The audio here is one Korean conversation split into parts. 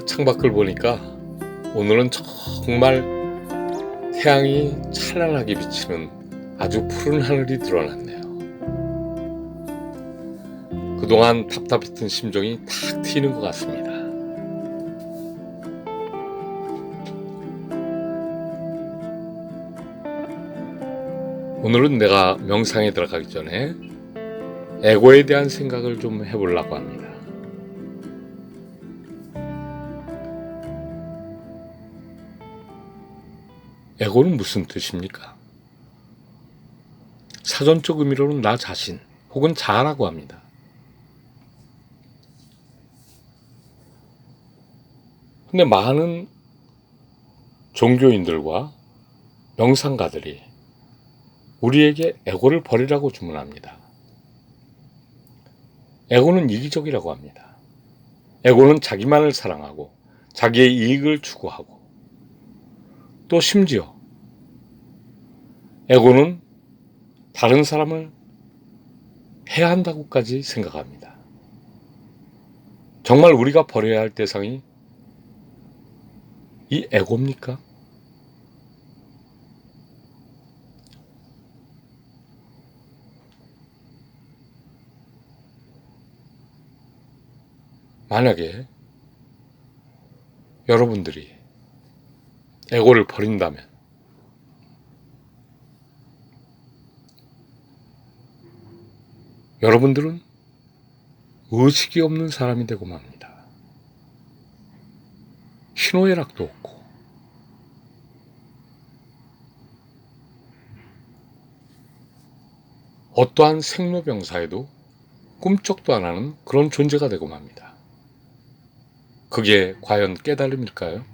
창밖을 보니까 오늘은 정말 태양이 찬란하게 비치는 아주 푸른 하늘이 드러났네요. 그동안 답답했던 심정이 탁 트이는 것 같습니다. 오늘은 내가 명상에 들어가기 전에 에고에 대한 생각을 좀 해보려고 합니다. 에고는 무슨 뜻입니까? 사전적 의미로는 나 자신 혹은 자아라고 합니다. 근데 많은 종교인들과 명상가들이 우리에게 에고를 버리라고 주문합니다. 에고는 이기적이라고 합니다. 에고는 자기만을 사랑하고 자기의 이익을 추구하고 또 심지어 에고는 다른 사람을 해야 한다고까지 생각합니다. 정말 우리가 버려야 할 대상이 이 에고입니까? 만약에 여러분들이 에고를 버린다면 여러분들은 의식이 없는 사람이 되고 맙니다. 희노애락도 없고 어떠한 생로병사에도 꿈쩍도 안 하는 그런 존재가 되고 맙니다. 그게 과연 깨달음일까요?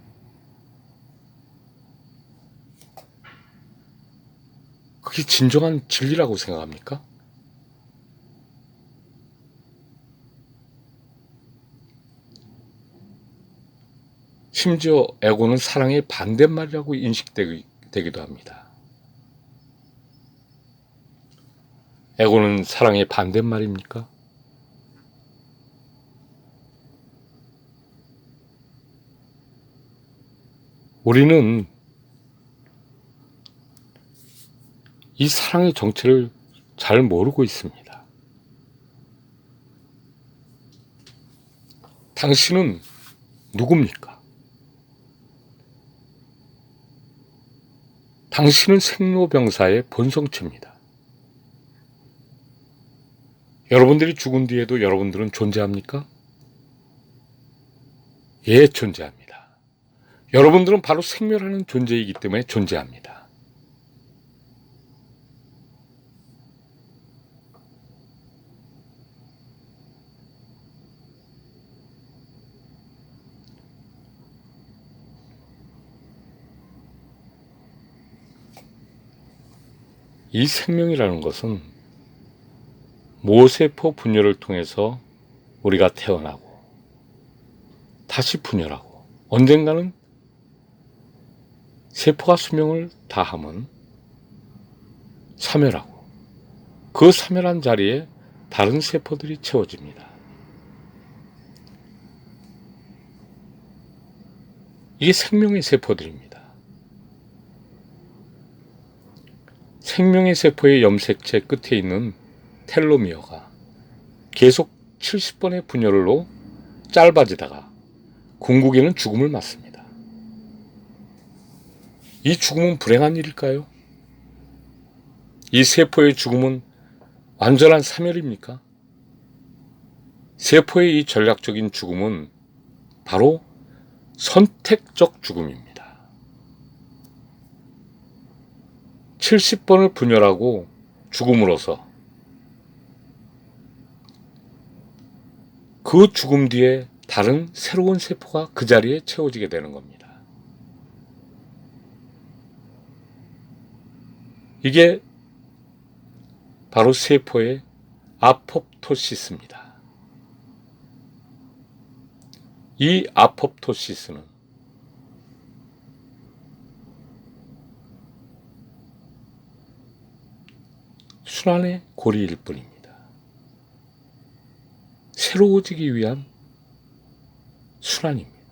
그게 진정한 진리라고 생각합니까? 심지어 에고는 사랑의 반대말이라고 인식되기도 합니다. 에고는 사랑의 반대말입니까? 우리는 이 사랑의 정체를 잘 모르고 있습니다. 당신은 누굽니까? 당신은 생로병사의 본성체입니다. 여러분들이 죽은 뒤에도 여러분들은 존재합니까? 예, 존재합니다. 여러분들은 바로 생멸하는 존재이기 때문에 존재합니다. 이 생명이라는 것은 모세포 분열을 통해서 우리가 태어나고 다시 분열하고 언젠가는 세포가 수명을 다하면 사멸하고 그 사멸한 자리에 다른 세포들이 채워집니다. 이게 생명의 세포들입니다. 생명의 세포의 염색체 끝에 있는 텔로미어가 계속 70번의 분열로 짧아지다가 궁극에는 죽음을 맞습니다. 이 죽음은 불행한 일일까요? 이 세포의 죽음은 완전한 사멸입니까? 세포의 이 전략적인 죽음은 바로 선택적 죽음입니다. 70번을 분열하고 죽음으로써 그 죽음 뒤에 다른 새로운 세포가 그 자리에 채워지게 되는 겁니다. 이게 바로 세포의 아포프토시스입니다. 이 아포프토시스는 순환의 고리일 뿐입니다. 새로워지기 위한 순환입니다.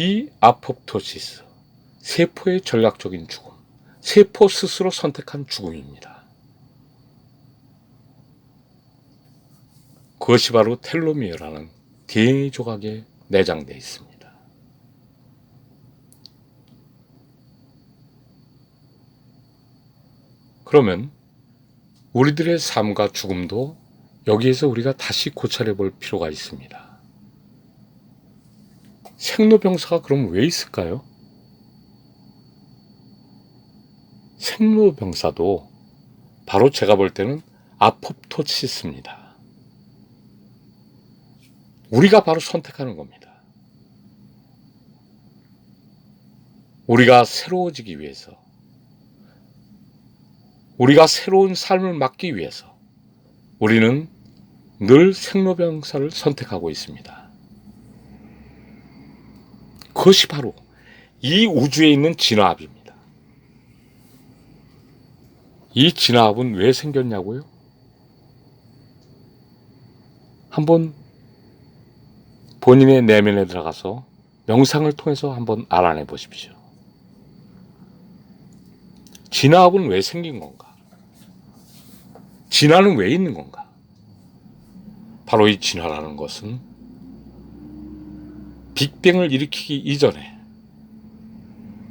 이 아포프토시스, 세포의 전략적인 죽음, 세포 스스로 선택한 죽음입니다. 그것이 바로 텔로미어라는 DNA 조각에 내장되어 있습니다. 그러면 우리들의 삶과 죽음도 여기에서 우리가 다시 고찰해 볼 필요가 있습니다. 생로병사가 그럼 왜 있을까요? 생로병사도 바로 제가 볼 때는 아포프토시스입니다. 우리가 바로 선택하는 겁니다. 우리가 새로워지기 위해서, 우리가 새로운 삶을 맞기 위해서 우리는 늘 생로병사를 선택하고 있습니다. 그것이 바로 이 우주에 있는 진화합입니다. 이 진화합은 왜 생겼냐고요? 한번 본인의 내면에 들어가서 명상을 통해서 한번 알아내 보십시오. 진화합은 왜 생긴 건가? 진화는 왜 있는 건가? 바로 이 진화라는 것은 빅뱅을 일으키기 이전에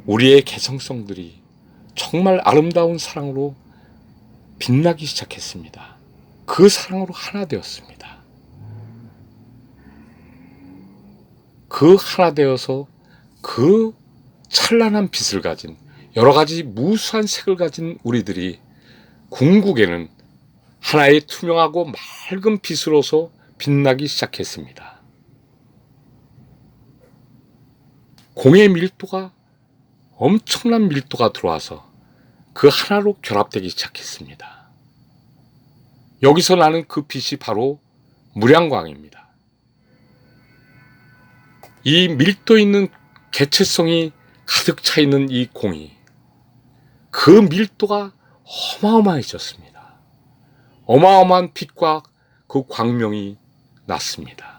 우리의 개성성들이 정말 아름다운 사랑으로 빛나기 시작했습니다. 그 사랑으로 하나 되었습니다. 그 하나 되어서 그 찬란한 빛을 가진 여러 가지 무수한 색을 가진 우리들이 궁극에는 하나의 투명하고 맑은 빛으로서 빛나기 시작했습니다. 공의 밀도가 엄청난 밀도가 들어와서 그 하나로 결합되기 시작했습니다. 여기서 나는 그 빛이 바로 무량광입니다. 이 밀도 있는 개체성이 가득 차 있는 이 공이 그 밀도가 어마어마해졌습니다. 어마어마한 빛과 그 광명이 났습니다.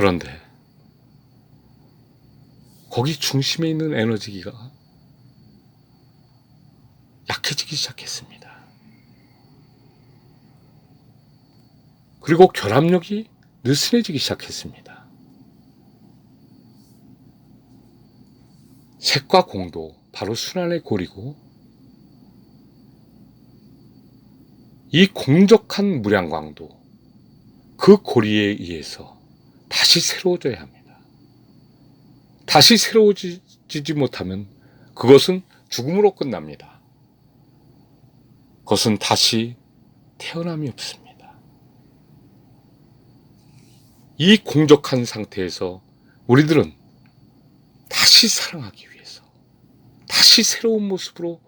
그런데 거기 중심에 있는 에너지가 약해지기 시작했습니다. 그리고 결합력이 느슨해지기 시작했습니다. 색과 공도 바로 순환의 고리고 이 공적한 무량광도 그 고리에 의해서 다시 새로워져야 합니다. 다시 새로워지지 못하면 그것은 죽음으로 끝납니다. 그것은 다시 태어남이 없습니다. 이 공적한 상태에서 우리들은 다시 사랑하기 위해서 다시 새로운 모습으로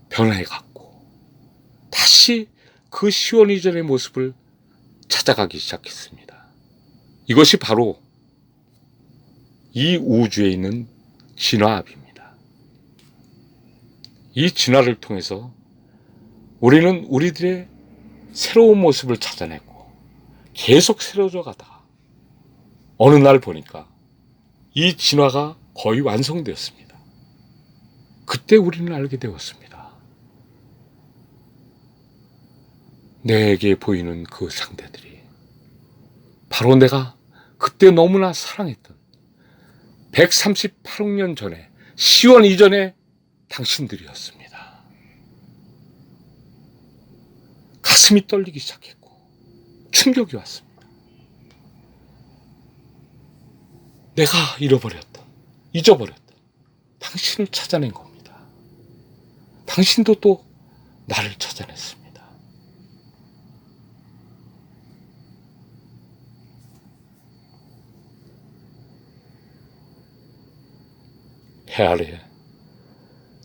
변해갔고 다시 그 시원 이전의 모습을 찾아가기 시작했습니다. 이것이 바로 이 우주에 있는 진화합입니다. 이 진화를 통해서 우리는 우리들의 새로운 모습을 찾아내고 계속 새로워져 가다가 어느 날 보니까 이 진화가 거의 완성되었습니다. 그때 우리는 알게 되었습니다. 내게 보이는 그 상대들이 바로 내가 그때 너무나 사랑했던 138억 년 전에 시원 이전의 당신들이었습니다. 가슴이 떨리기 시작했고 충격이 왔습니다. 내가 잊어버렸던 당신을 찾아낸 겁니다. 당신도 또 나를 찾아냈습니다. 해 아래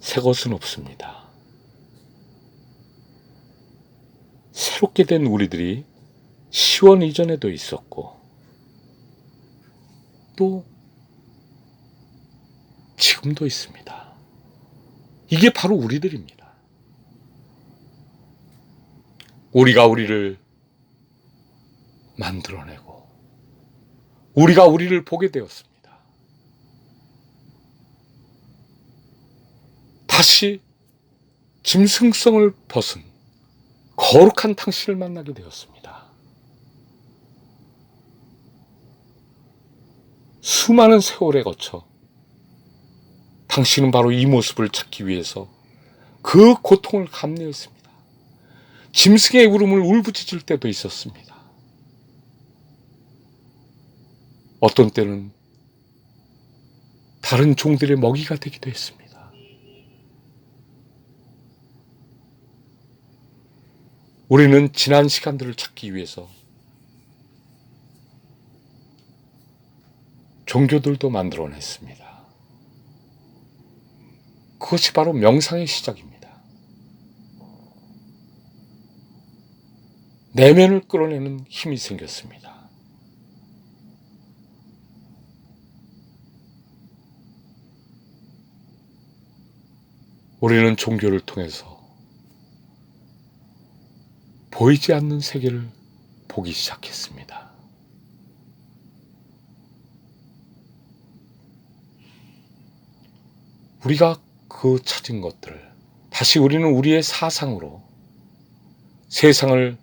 새 것은 없습니다. 새롭게 된 우리들이 시원 이전에도 있었고 또 지금도 있습니다. 이게 바로 우리들입니다. 우리가 우리를 만들어내고 우리가 우리를 보게 되었습니다. 다시 짐승성을 벗은 거룩한 당신을 만나게 되었습니다. 수많은 세월에 거쳐 당신은 바로 이 모습을 찾기 위해서 그 고통을 감내했습니다. 짐승의 울음을 울부짖을 때도 있었습니다. 어떤 때는 다른 종들의 먹이가 되기도 했습니다. 우리는 지난 시간들을 찾기 위해서 종교들도 만들어냈습니다. 그것이 바로 명상의 시작입니다. 내면을 끌어내는 힘이 생겼습니다. 우리는 종교를 통해서 보이지 않는 세계를 보기 시작했습니다. 우리가 그 찾은 것들을 다시 우리는 우리의 사상으로 세상을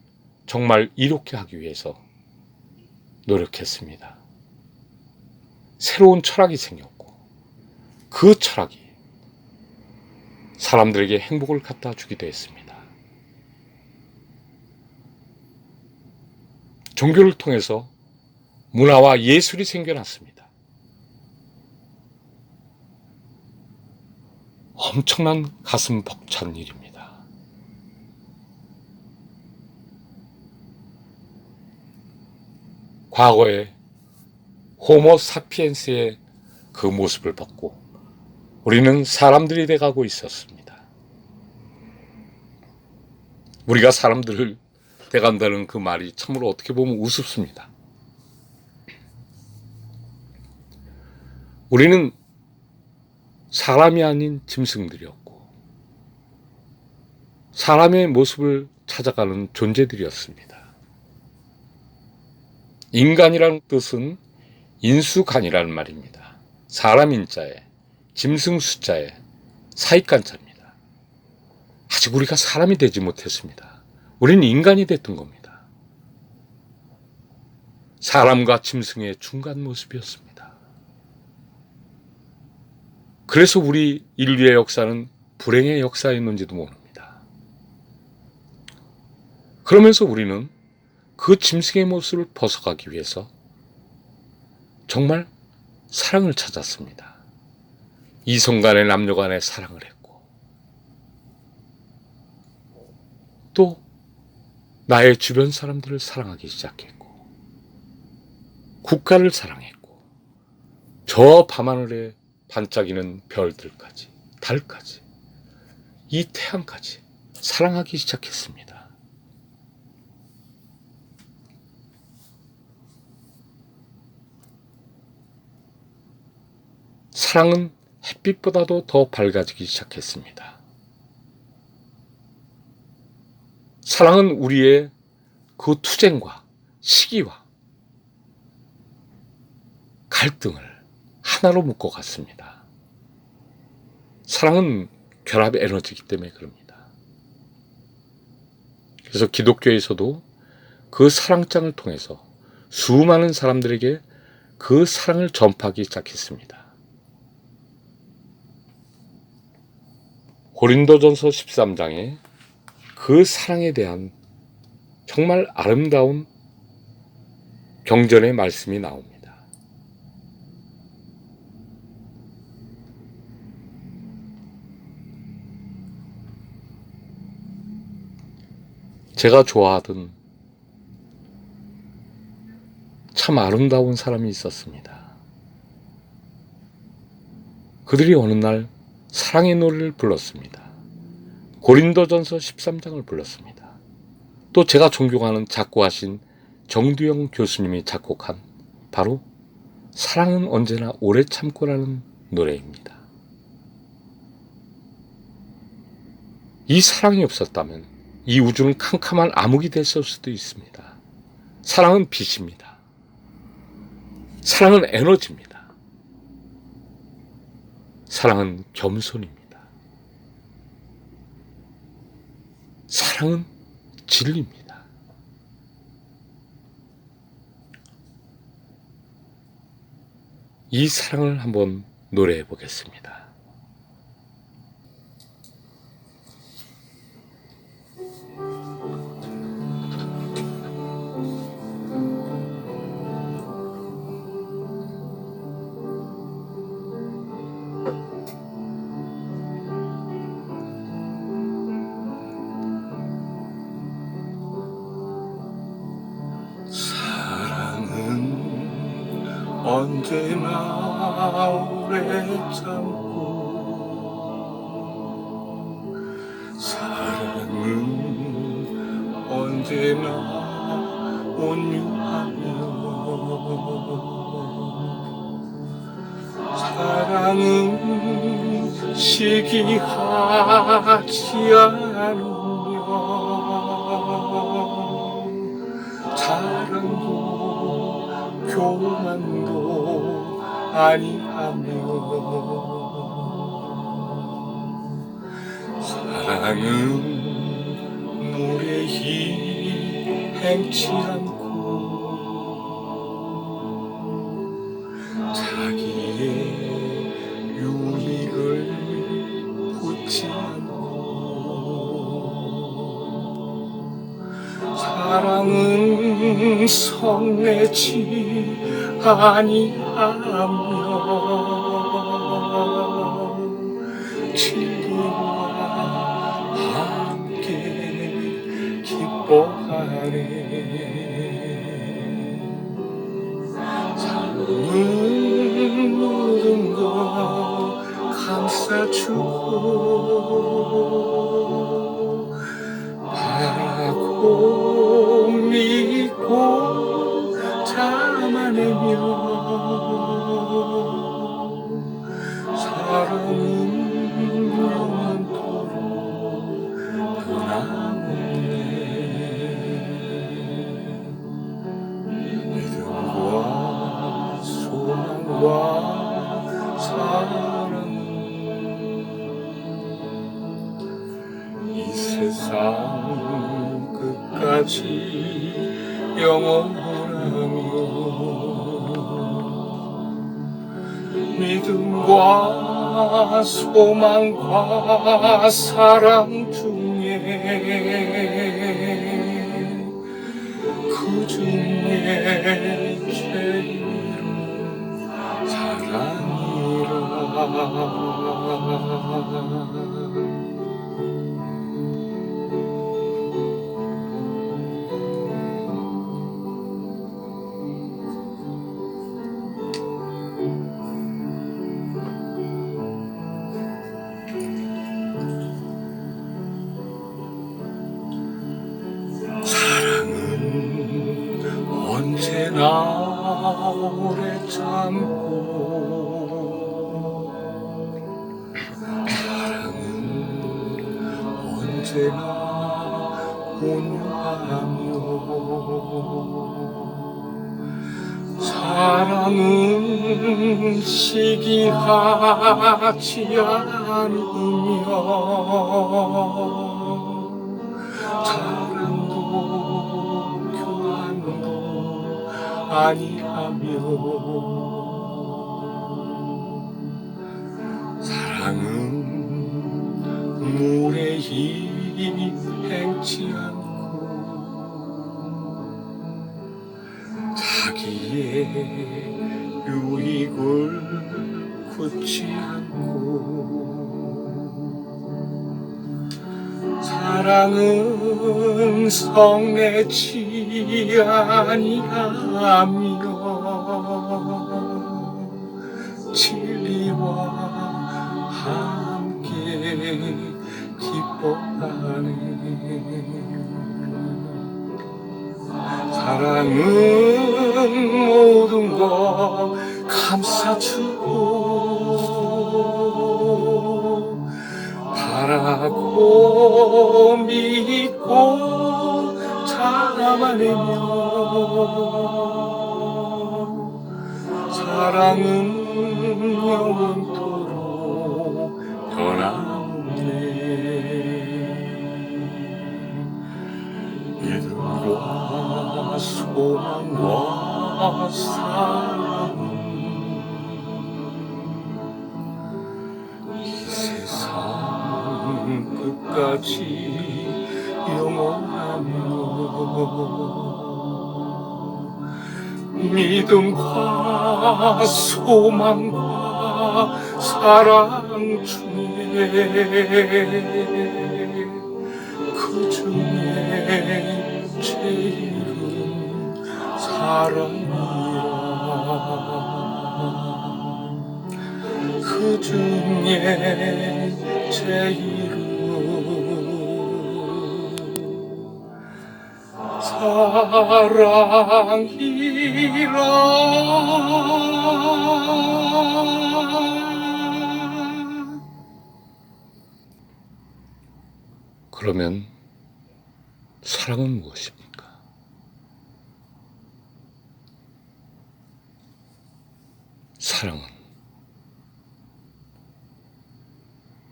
정말 이롭게 하기 위해서 노력했습니다. 새로운 철학이 생겼고 그 철학이 사람들에게 행복을 갖다 주기도 했습니다. 종교를 통해서 문화와 예술이 생겨났습니다. 엄청난 가슴 벅찬 일입니다. 과거에 호모 사피엔스의 그 모습을 벗고 우리는 사람들이 돼가고 있었습니다. 우리가 사람들을 돼간다는 그 말이 참으로 어떻게 보면 우습습니다. 우리는 사람이 아닌 짐승들이었고 사람의 모습을 찾아가는 존재들이었습니다. 인간이라는 뜻은 인수간이라는 말입니다. 사람 인자에 짐승 숫자에 사익간자입니다. 아직 우리가 사람이 되지 못했습니다. 우리는 인간이 됐던 겁니다. 사람과 짐승의 중간 모습이었습니다. 그래서 우리 인류의 역사는 불행의 역사였는지도 모릅니다. 그러면서 우리는 그 짐승의 모습을 벗어가기 위해서 정말 사랑을 찾았습니다. 이성 간의 남녀 간의 사랑을 했고 또 나의 주변 사람들을 사랑하기 시작했고 국가를 사랑했고 저 밤하늘에 반짝이는 별들까지 달까지 이 태양까지 사랑하기 시작했습니다. 사랑은 햇빛보다도 더 밝아지기 시작했습니다. 사랑은 우리의 그 투쟁과 시기와 갈등을 하나로 묶어갔습니다. 사랑은 결합의 에너지이기 때문에 그럽니다. 그래서 기독교에서도 그 사랑장을 통해서 수많은 사람들에게 그 사랑을 전파하기 시작했습니다. 고린도전서 13장에 그 사랑에 대한 정말 아름다운 경전의 말씀이 나옵니다. 제가 좋아하던 참 아름다운 사람이 있었습니다. 그들이 어느 날 사랑의 노래를 불렀습니다. 고린도전서 13장을 불렀습니다. 또 제가 존경하는 작곡하신 정두영 교수님이 작곡한 바로 사랑은 언제나 오래 참고라는 노래입니다. 이 사랑이 없었다면 이 우주는 캄캄한 암흑이 됐을 수도 있습니다. 사랑은 빛입니다. 사랑은 에너지입니다. 사랑은 겸손입니다. 사랑은 진리입니다. 이 사랑을 한번 노래해 보겠습니다. 언제나 오래 참고 사랑은 언제나 온유하며 사랑은 시기하지 않으며 사랑도 교만도 아니하며 사랑은 무례히 행치 않고 자기의 유익을 묻지 않고 사랑은 성내지 아니하며 진리와 함께 기뻐하네. 사랑은 모든 것 감싸주고 바라고 믿고 참아내며 사랑은 영원토록 변함없네. 믿음과 소망과 사랑 이 세상 끝까지 영원하며 믿음과 소망과 사랑 중에 그 중에 제일은 사랑이라. 언제나 오래 참고 사랑은 언제나 온유하며 사랑은 시기하지 않으며 사랑도 교만도 아니하며 사랑은 무례히 행치 않고 자기의 유익을 굳지 않고 사랑은 성내지 아니하며 진리와 함께 기뻐하네. 사랑은 모든 것 감싸주고 바라고 믿고 감아내며 사랑은 영원토록 변함없네. 믿음과 소망과 사랑은 이 세상 끝까지 영원하며 믿음과 소망과 사랑 중에 그 중에 제일은 사랑이야. 그 중에 제일은 사랑이라. 그러면 사랑은 무엇입니까? 사랑은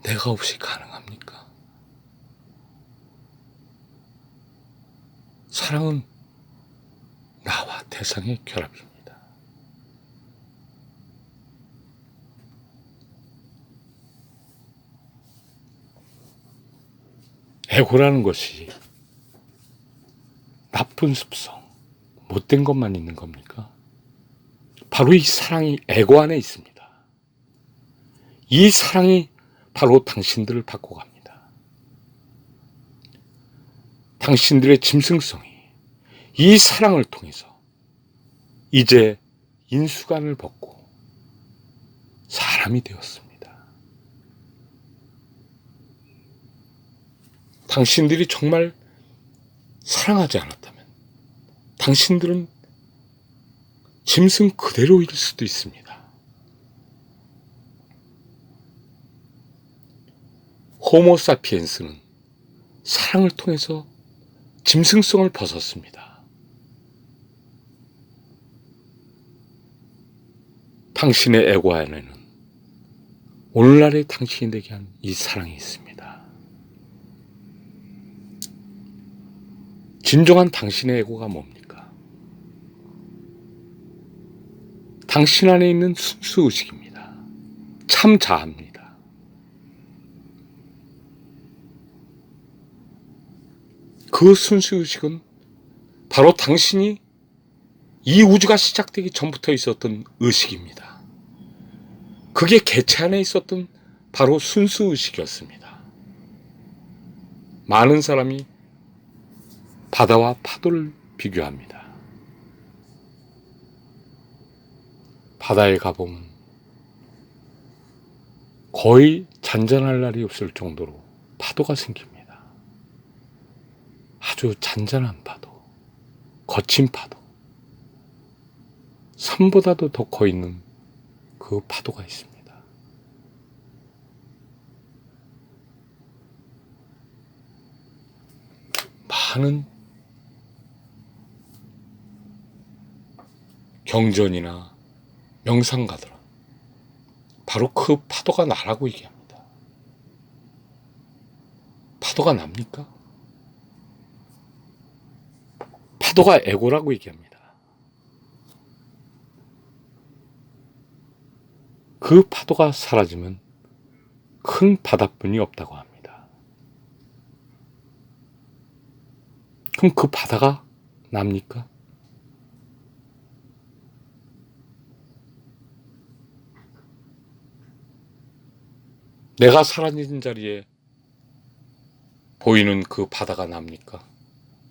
내가 없이 가능합니까? 사랑은 나와 대상의 결합입니다. 에고라는 것이 나쁜 습성, 못된 것만 있는 겁니까? 바로 이 사랑이 에고 안에 있습니다. 이 사랑이 바로 당신들을 바꿔갑니다. 당신들의 짐승성이 이 사랑을 통해서 이제 인수관을 벗고 사람이 되었습니다. 당신들이 정말 사랑하지 않았다면 당신들은 짐승 그대로일 수도 있습니다. 호모사피엔스는 사랑을 통해서 짐승성을 벗었습니다. 당신의 에고 안에는 오늘날의 당신이 되게 한 이 사랑이 있습니다. 진정한 당신의 에고가 뭡니까? 당신 안에 있는 순수의식입니다. 참 자아입니다. 그 순수의식은 바로 당신이 이 우주가 시작되기 전부터 있었던 의식입니다. 그게 개체 안에 있었던 바로 순수의식이었습니다. 많은 사람이 바다와 파도를 비교합니다. 바다에 가보면 거의 잔잔할 날이 없을 정도로 파도가 생깁니다. 아주 잔잔한 파도, 거친 파도, 산보다도 더 커 있는 그 파도가 있습니다. 많은 경전이나 명상가들은 바로 그 파도가 나라고 얘기합니다. 파도가 납니까? 파도가 에고라고 얘기합니다. 그 파도가 사라지면 큰 바다뿐이 없다고 합니다. 그럼 그 바다가 납니까? 내가 사라진 자리에 보이는 그 바다가 납니까?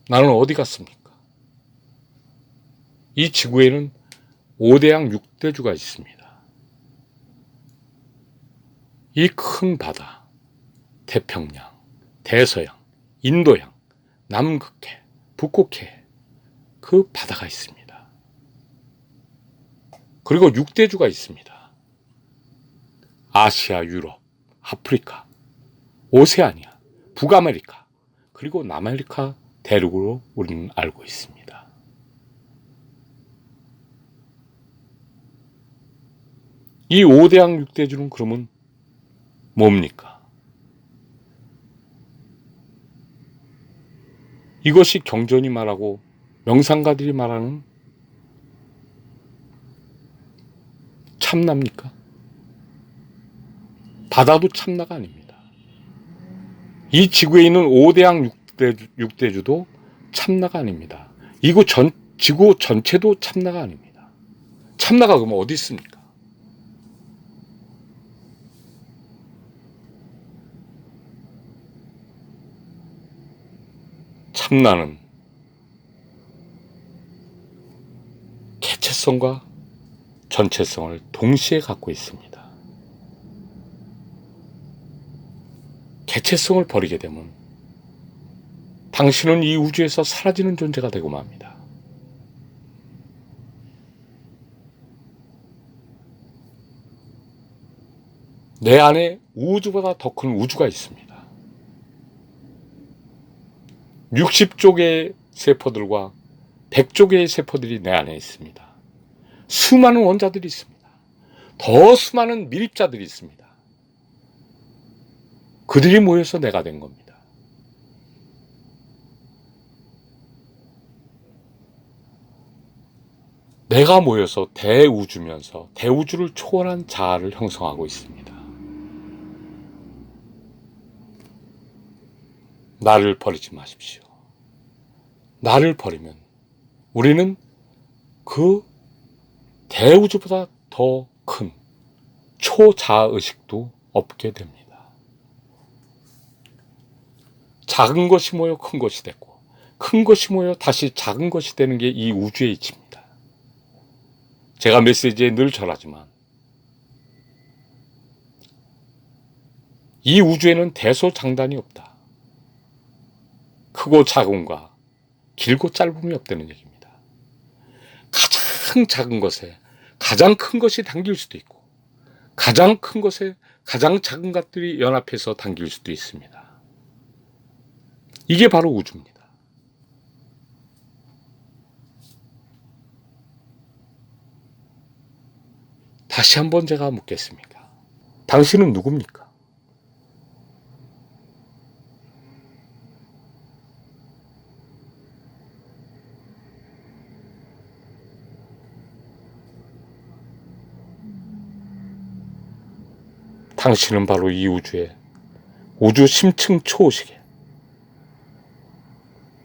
나는 어디 갔습니까? 이 지구에는 5대양 6대주가 있습니다. 이 큰 바다, 태평양, 대서양, 인도양, 남극해, 북극해, 그 바다가 있습니다. 그리고 6대주가 있습니다. 아시아, 유럽, 아프리카, 오세아니아, 북아메리카, 그리고 남아메리카 대륙으로 우리는 알고 있습니다. 이 5대양 6대주는 그러면 뭡니까? 이것이 경전이 말하고 명상가들이 말하는 참나입니까? 바다도 참나가 아닙니다. 이 지구에 있는 5대양 6대주도 참나가 아닙니다. 지구 전체도 참나가 아닙니다. 참나가 그러면 어디 있습니까? 참나는 개체성과 전체성을 동시에 갖고 있습니다. 개체성을 버리게 되면 당신은 이 우주에서 사라지는 존재가 되고 맙니다. 내 안에 우주보다 더 큰 우주가 있습니다. 60조 개의 세포들과 100조 개의 세포들이 내 안에 있습니다. 수많은 원자들이 있습니다. 더 수많은 밀입자들이 있습니다. 그들이 모여서 내가 된 겁니다. 내가 모여서 대우주면서 대우주를 초월한 자아를 형성하고 있습니다. 나를 버리지 마십시오. 나를 버리면 우리는 그 대우주보다 더 큰 초자아의식도 없게 됩니다. 작은 것이 모여 큰 것이 됐고 큰 것이 모여 다시 작은 것이 되는 게 이 우주의 이치입니다. 제가 메시지에 늘 전하지만 이 우주에는 대소장단이 없다. 크고 작음과 길고 짧음이 없다는 얘기입니다. 가장 작은 것에 가장 큰 것이 담길 수도 있고 가장 큰 것에 가장 작은 것들이 연합해서 담길 수도 있습니다. 이게 바로 우주입니다. 다시 한번 제가 묻겠습니다. 당신은 누굽니까? 당신은 바로 이 우주의 우주 심층 초의식의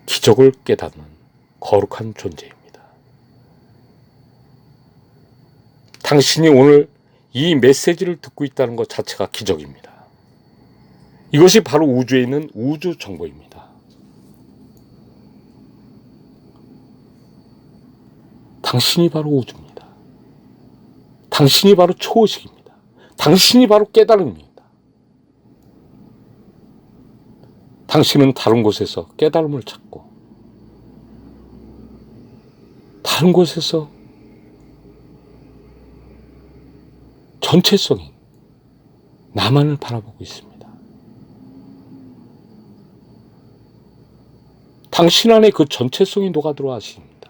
기적을 깨닫는 거룩한 존재입니다. 당신이 오늘 이 메시지를 듣고 있다는 것 자체가 기적입니다. 이것이 바로 우주에 있는 우주 정보입니다. 당신이 바로 우주입니다. 당신이 바로 초의식입니다. 당신이 바로 깨달음입니다. 당신은 다른 곳에서 깨달음을 찾고 다른 곳에서 전체성인 나만을 바라보고 있습니다. 당신 안에 그 전체성이 녹아들어 하십니다.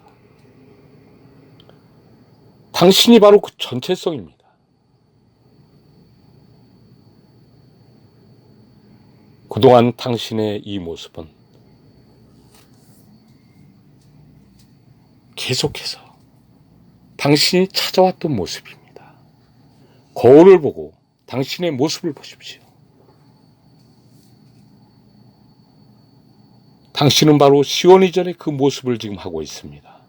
당신이 바로 그 전체성입니다. 그동안 당신의 이 모습은 계속해서 당신이 찾아왔던 모습입니다. 거울을 보고 당신의 모습을 보십시오. 당신은 바로 시온 이전의 그 모습을 지금 하고 있습니다.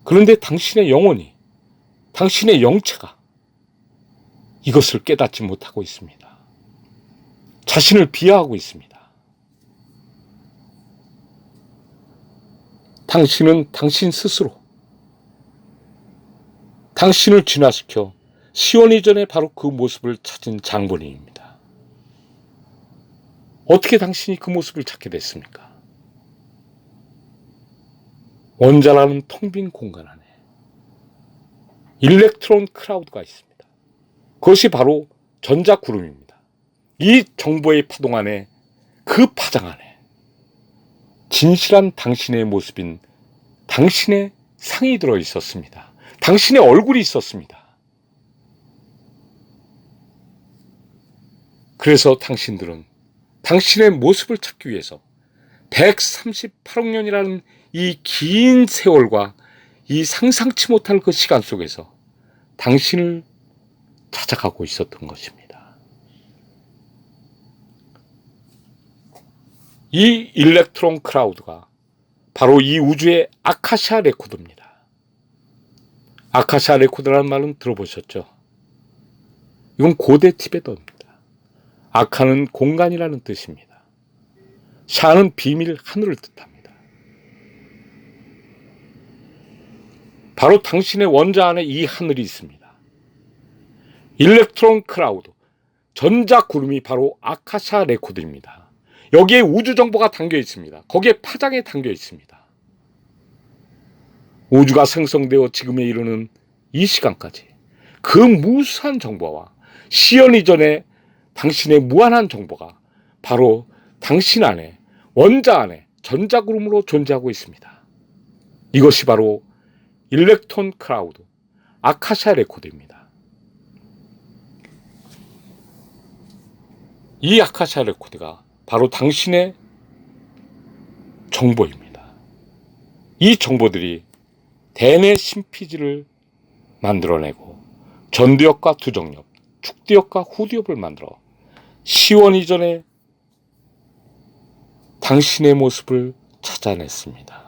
그런데 당신의 영혼이, 당신의 영체가 이것을 깨닫지 못하고 있습니다. 자신을 비하하고 있습니다. 당신은 당신 스스로 당신을 진화시켜 시온 이전에 바로 그 모습을 찾은 장본인입니다. 어떻게 당신이 그 모습을 찾게 됐습니까? 원자라는 텅 빈 공간 안에 일렉트론 클라우드가 있습니다. 그것이 바로 전자구름입니다. 이 정보의 파동 안에 그 파장 안에 진실한 당신의 모습인 당신의 상이 들어 있었습니다. 당신의 얼굴이 있었습니다. 그래서 당신들은 당신의 모습을 찾기 위해서 138억 년이라는 이 긴 세월과 이 상상치 못할 그 시간 속에서 당신을 찾아가고 있었던 것입니다. 이 일렉트론 클라우드가 바로 이 우주의 아카시아 레코드입니다. 아카시아 레코드라는 말은 들어보셨죠? 이건 고대 티베트어입니다. 아카는 공간이라는 뜻입니다. 샤는 비밀, 하늘을 뜻합니다. 바로 당신의 원자 안에 이 하늘이 있습니다. 일렉트론 클라우드, 전자구름이 바로 아카시아 레코드입니다. 여기에 우주 정보가 담겨 있습니다. 거기에 파장에 담겨 있습니다. 우주가 생성되어 지금에 이르는 이 시간까지 그 무수한 정보와 시연 이전에 당신의 무한한 정보가 바로 당신 안에, 원자 안에 전자구름으로 존재하고 있습니다. 이것이 바로 일렉트론 클라우드, 아카시아 레코드입니다. 이 아카시아 레코드가 바로 당신의 정보입니다. 이 정보들이 대뇌 심피지를 만들어내고 전두엽과 두정엽, 축두엽과 후두엽을 만들어 시원 이전에 당신의 모습을 찾아냈습니다.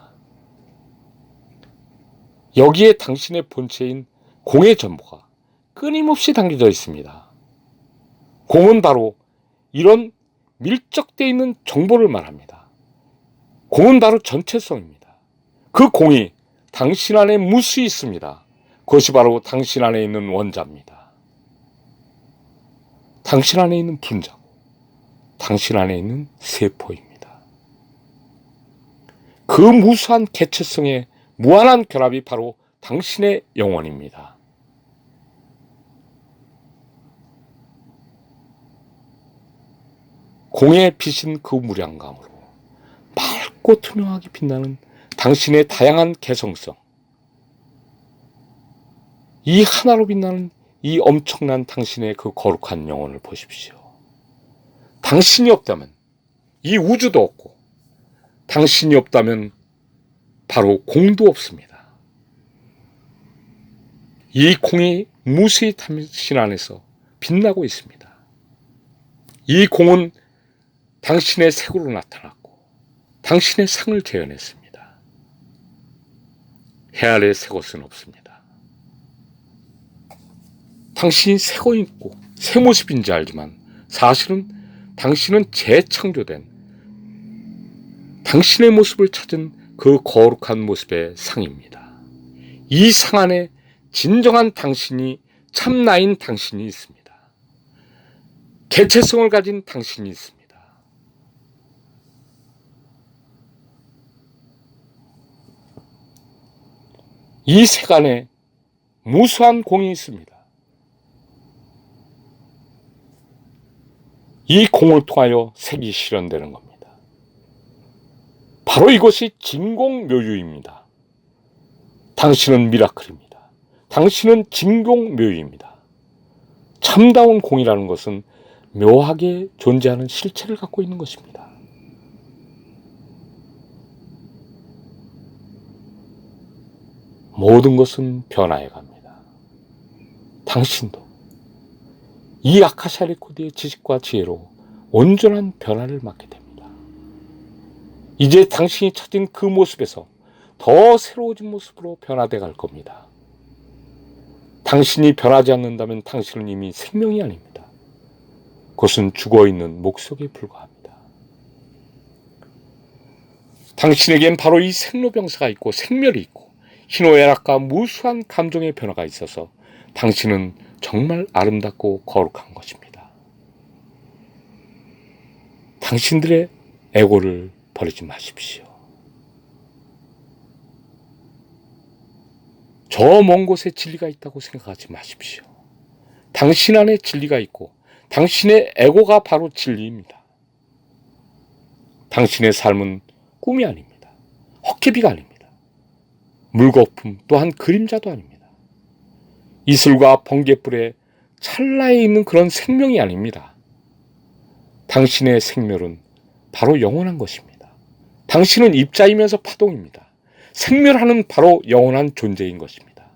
여기에 당신의 본체인 공의 전부가 끊임없이 담겨져 있습니다. 공은 바로 이런 밀적되어 있는 정보를 말합니다. 공은 바로 전체성입니다. 그 공이 당신 안에 무수히 있습니다. 그것이 바로 당신 안에 있는 원자입니다. 당신 안에 있는 분자고 당신 안에 있는 세포입니다. 그 무수한 개체성의 무한한 결합이 바로 당신의 영혼입니다. 공에 비신 그 무량감으로 맑고 투명하게 빛나는 당신의 다양한 개성성, 이 하나로 빛나는 이 엄청난 당신의 그 거룩한 영혼을 보십시오. 당신이 없다면 이 우주도 없고, 당신이 없다면 바로 공도 없습니다. 이 공이 무수히 당신 안에서 빛나고 있습니다. 이 공은 당신의 색으로 나타났고 당신의 상을 재현했습니다. 해 아래 새 것은 없습니다. 당신이 새고 있고 새 모습인지 알지만 사실은 당신은 재창조된 당신의 모습을 찾은 그 거룩한 모습의 상입니다. 이 상 안에 진정한 당신이, 참 나인 당신이 있습니다. 개체성을 가진 당신이 있습니다. 이 색 안에 무수한 공이 있습니다. 이 공을 통하여 색이 실현되는 겁니다. 바로 이것이 진공묘유입니다. 당신은 미라클입니다. 당신은 진공묘유입니다. 참다운 공이라는 것은 묘하게 존재하는 실체를 갖고 있는 것입니다. 모든 것은 변화해 갑니다. 당신도 이 아카시아 레코드의 지식과 지혜로 온전한 변화를 맞게 됩니다. 이제 당신이 찾은 그 모습에서 더 새로워진 모습으로 변화돼 갈 겁니다. 당신이 변하지 않는다면 당신은 이미 생명이 아닙니다. 그것은 죽어있는 목석에 불과합니다. 당신에겐 바로 이 생로병사가 있고 생멸이 있고 희노애락과 무수한 감정의 변화가 있어서 당신은 정말 아름답고 거룩한 것입니다. 당신들의 에고를 버리지 마십시오. 저 먼 곳에 진리가 있다고 생각하지 마십시오. 당신 안에 진리가 있고 당신의 에고가 바로 진리입니다. 당신의 삶은 꿈이 아닙니다. 헛개비가 아닙니다. 물거품 또한 그림자도 아닙니다. 이슬과 번개불에 찰나에 있는 그런 생명이 아닙니다. 당신의 생멸은 바로 영원한 것입니다. 당신은 입자이면서 파동입니다. 생멸하는 바로 영원한 존재인 것입니다.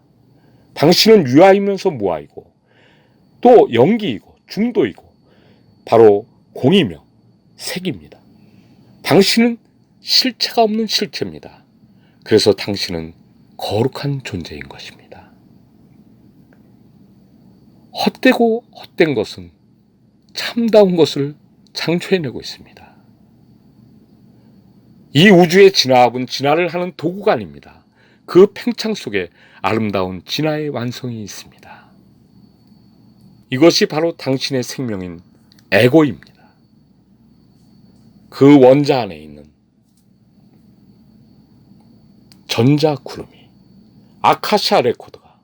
당신은 유아이면서 무아이고 또 영기이고 중도이고 바로 공이며 색입니다. 당신은 실체가 없는 실체입니다. 그래서 당신은 거룩한 존재인 것입니다. 헛되고 헛된 것은 참다운 것을 창조해내고 있습니다. 이 우주의 진화합은 진화를 하는 도구가 아닙니다. 그 팽창 속에 아름다운 진화의 완성이 있습니다. 이것이 바로 당신의 생명인 에고입니다. 그 원자 안에 있는 전자 구름이 아카시아 레코드가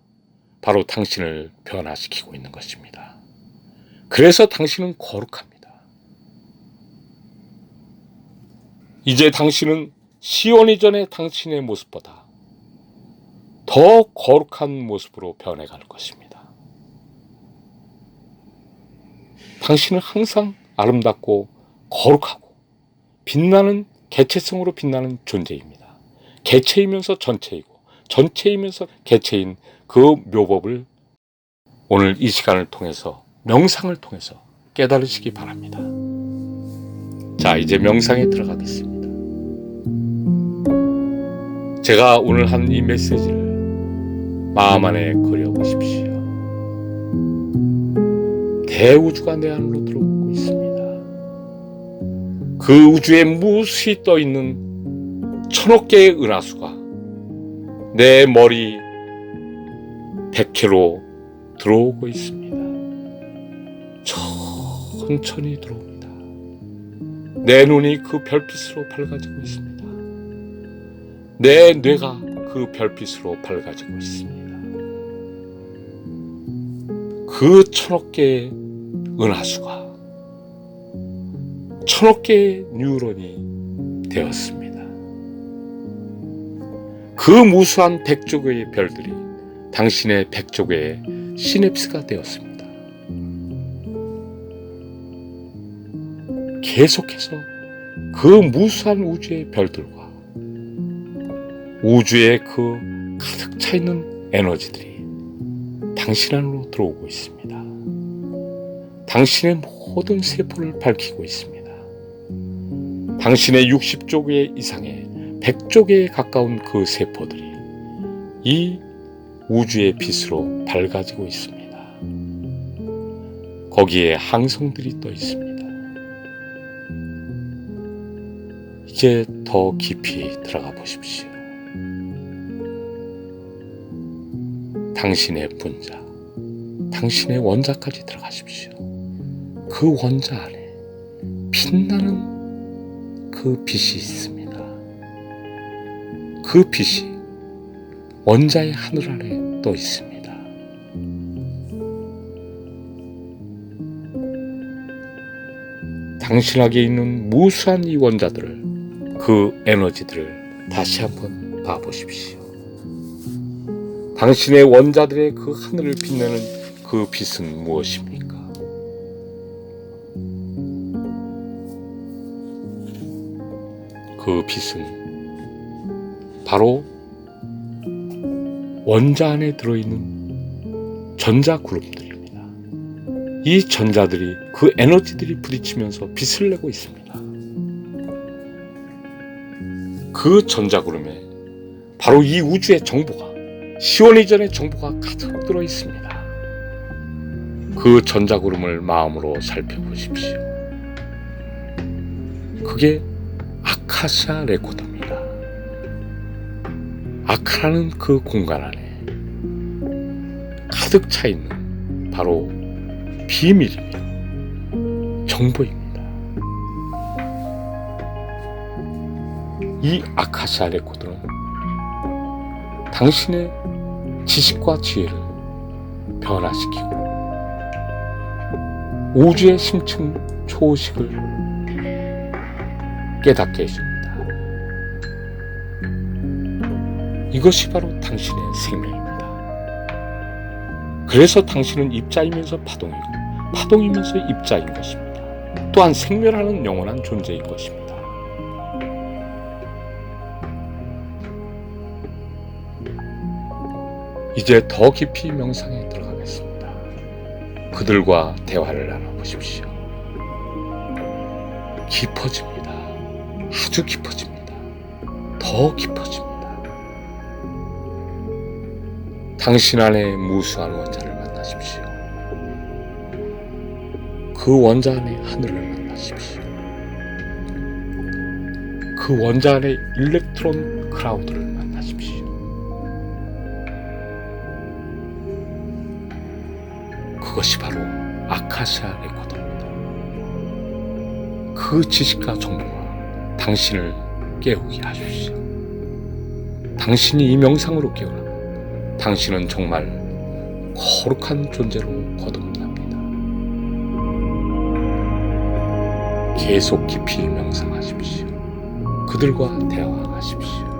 바로 당신을 변화시키고 있는 것입니다. 그래서 당신은 거룩합니다. 이제 당신은 시온이 전의 당신의 모습보다 더 거룩한 모습으로 변해갈 것입니다. 당신은 항상 아름답고 거룩하고 빛나는 개체성으로 빛나는 존재입니다. 개체이면서 전체이고 전체이면서 개체인 그 묘법을 오늘 이 시간을 통해서 명상을 통해서 깨달으시기 바랍니다. 자, 이제 명상에 들어가겠습니다. 제가 오늘 한 이 메시지를 마음 안에 그려보십시오. 대우주가 내 안으로 들어오고 있습니다. 그 우주에 무수히 떠있는 천억 개의 은하수가 내 머리 100개로 들어오고 있습니다. 천천히 들어옵니다. 내 눈이 그 별빛으로 밝아지고 있습니다. 내 뇌가 그 별빛으로 밝아지고 있습니다. 그 천억 개의 은하수가 천억 개의 뉴런이 되었습니다. 그 무수한 100조 개의 별들이 당신의 100조 개의 시냅스가 되었습니다. 계속해서 그 무수한 우주의 별들과 우주의 그 가득 차 있는 에너지들이 당신 안으로 들어오고 있습니다. 당신의 모든 세포를 밝히고 있습니다. 당신의 60조 개 이상의 100조 개에 가까운 그 세포들이 이 우주의 빛으로 밝아지고 있습니다. 거기에 항성들이 떠 있습니다. 이제 더 깊이 들어가 보십시오. 당신의 분자, 당신의 원자까지 들어가십시오. 그 원자 안에 빛나는 그 빛이 있습니다. 그 빛이 원자의 하늘 아래 떠 있습니다. 당신 안에 있는 무수한 이 원자들을, 그 에너지들을 다시 한번 봐보십시오. 당신의 원자들의 그 하늘을 빛내는 그 빛은 무엇입니까? 그 빛은 바로 원자 안에 들어있는 전자 그룹들입니다. 이 전자들이, 그 에너지들이 부딪히면서 빛을 내고 있습니다. 그 전자 그룹에 바로 이 우주의 정보가, 시온 이전의 정보가 가득 들어 있습니다. 그 전자 그룹을 마음으로 살펴보십시오. 그게 아카시아 레코드입니다. 아카라는 그 공간 안에 가득 차 있는 바로 비밀이며 정보입니다. 이 아카시아 레코드는 당신의 지식과 지혜를 변화시키고 우주의 심층 초식을 깨닫게 해줍니다. 이것이 바로 당신의 생명입니다. 그래서 당신은 입자이면서 파동이고 파동이면서 입자인 것입니다. 또한 생멸하는 영원한 존재인 것입니다. 이제 더 깊이 명상에 들어가겠습니다. 그들과 대화를 나눠보십시오. 깊어집니다. 아주 깊어집니다. 더 깊어집니다. 당신 안에 무수한 원자를 만나십시오. 그 원자 안에 하늘을 만나십시오. 그 원자 안에 일렉트론 클라우드를 만나십시오. 그것이 바로 아카시아 레코더입니다. 그 지식과 정보가 당신을 깨우게 하십시오. 당신이 이 명상으로 깨어나면 당신은 정말 거룩한 존재로 거듭납니다. 계속 깊이 명상하십시오. 그들과 대화하십시오.